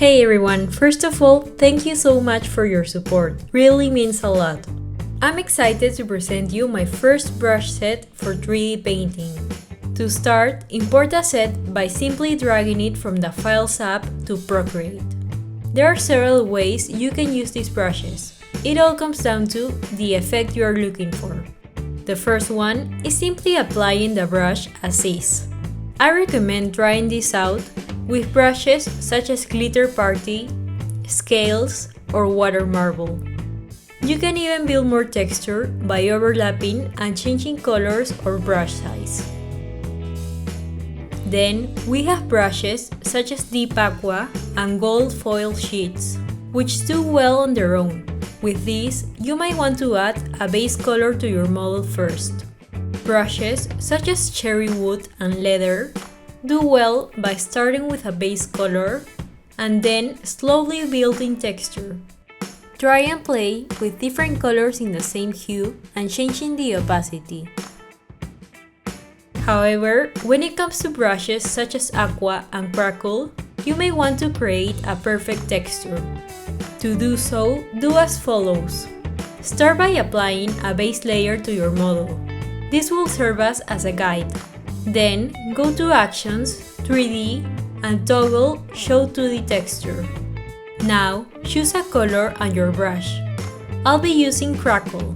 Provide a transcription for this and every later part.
Hey everyone, first of all, thank you so much for your support. Really means a lot. I'm excited to present you my first brush set for 3D painting. To start, import a set by simply dragging it from the Files app to Procreate. There are several ways you can use these brushes. It all comes down to the effect you are looking for. The first one is simply applying the brush as is. I recommend trying this out with brushes such as Glitter Party, Scales, or Water Marble. You can even build more texture by overlapping and changing colors or brush size. Then we have brushes such as Deep Aqua and Gold Foil Sheets, which do well on their own. With these, you might want to add a base color to your model first. Brushes such as Cherry Wood and Leather do well by starting with a base color and then slowly building texture. Try and play with different colors in the same hue and changing the opacity. However, when it comes to brushes such as Aqua and Crackle, you may want to create a perfect texture. To do so, do as follows. Start by applying a base layer to your model. This will serve us as a guide. Then, go to Actions, 3D, and toggle Show 2D Texture. Now, choose a color on your brush. I'll be using Crackle.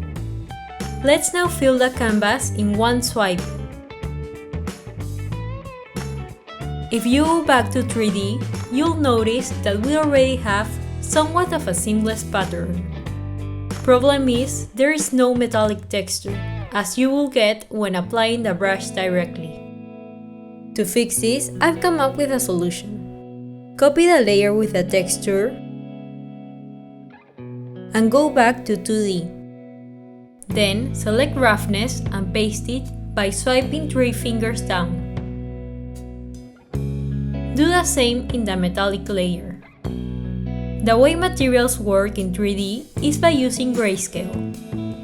Let's now fill the canvas in one swipe. If you go back to 3D, you'll notice that we already have somewhat of a seamless pattern. Problem is, there is no metallic texture, as you will get when applying the brush directly. To fix this, I've come up with a solution. Copy the layer with the texture and go back to 2D. Then select Roughness and paste it by swiping 3 fingers down. Do the same in the metallic layer. The way materials work in 3D is by using grayscale.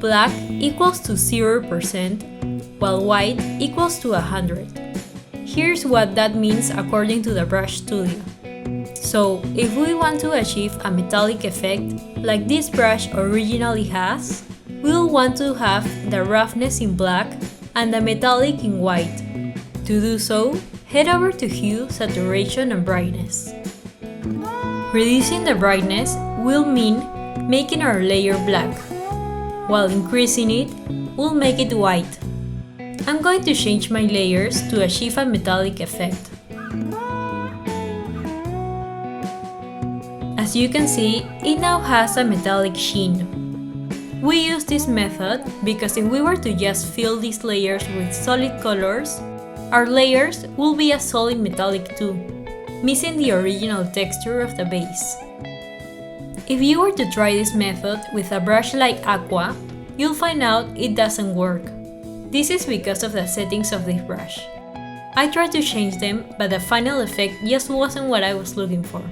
Black equals to 0%, while white equals to 100. Here's what that means according to the Brush Studio. So, if we want to achieve a metallic effect, like this brush originally has, we'll want to have the roughness in black and the metallic in white. To do so, head over to Hue, Saturation, and Brightness. Reducing the brightness will mean making our layer black, while increasing it will make it white. I'm going to change my layers to achieve a metallic effect. As you can see, it now has a metallic sheen. We use this method because if we were to just fill these layers with solid colors, our layers will be a solid metallic too, missing the original texture of the base. If you were to try this method with a brush like Aqua, you'll find out it doesn't work. This is because of the settings of this brush. I tried to change them, but the final effect just wasn't what I was looking for.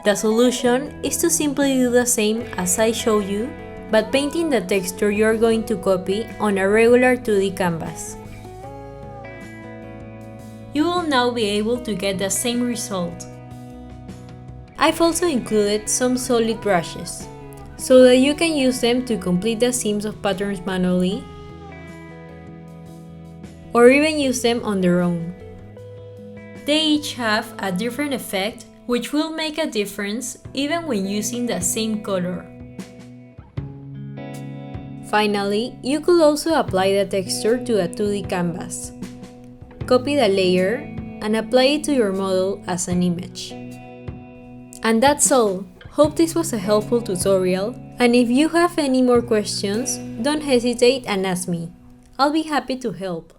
The solution is to simply do the same as I showed you, but painting the texture you're going to copy on a regular 2D canvas. You will now be able to get the same result. I've also included some solid brushes, so that you can use them to complete the seams of patterns manually, or even use them on their own. They each have a different effect, which will make a difference even when using the same color. Finally, you could also apply the texture to a 2D canvas. Copy the layer and apply it to your model as an image. And that's all. Hope this was a helpful tutorial, and if you have any more questions, don't hesitate and ask me. I'll be happy to help.